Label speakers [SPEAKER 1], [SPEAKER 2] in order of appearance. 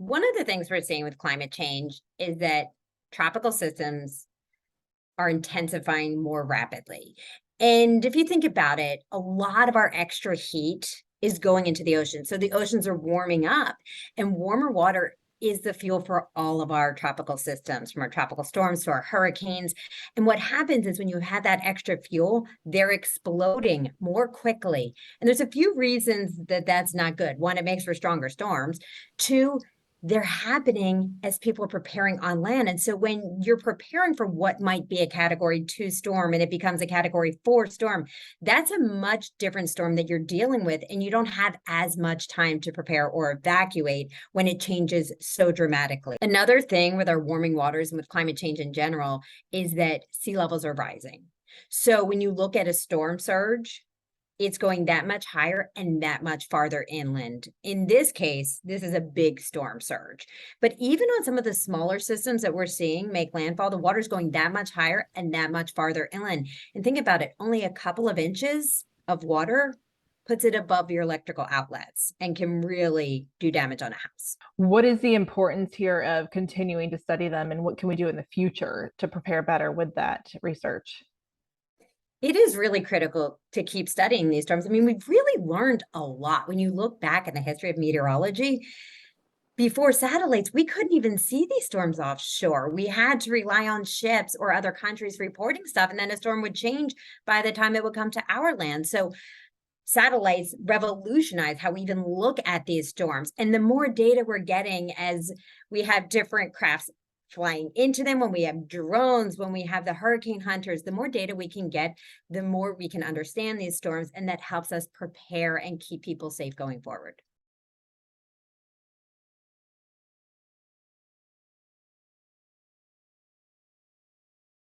[SPEAKER 1] One of the things we're seeing with climate change is that tropical systems are intensifying more rapidly. And if you think about it, a lot of our extra heat is going into the ocean. So the oceans are warming up, and warmer water is the fuel for all of our tropical systems, from our tropical storms to our hurricanes. And what happens is when you have that extra fuel, they're exploding more quickly. And there's a few reasons that that's not good. One, it makes for stronger storms. Two, they're happening as people are preparing on land. And so when you're preparing for what might be a category 2 storm and it becomes a category 4 storm, that's a much different storm that you're dealing with. And you don't have as much time to prepare or evacuate when it changes so dramatically. Another thing with our warming waters and with climate change in general is that sea levels are rising. So when you look at a storm surge, it's going that much higher and that much farther inland. In this case, this is a big storm surge. But even on some of the smaller systems that we're seeing make landfall, the water's going that much higher and that much farther inland. And think about it, only a couple of inches of water puts it above your electrical outlets and can really do damage on a house.
[SPEAKER 2] What is the importance here of continuing to study them, and what can we do in the future to prepare better with that research?
[SPEAKER 1] It is really critical to keep studying these storms. I mean, we've really learned a lot. When you look back in the history of meteorology, before satellites, we couldn't even see these storms offshore. We had to rely on ships or other countries reporting stuff, and then a storm would change by the time it would come to our land. So satellites revolutionized how we even look at these storms. And the more data we're getting as we have different crafts flying into them, when we have drones, when we have the hurricane hunters, the more data we can get, the more we can understand these storms. And that helps us prepare and keep people safe going forward.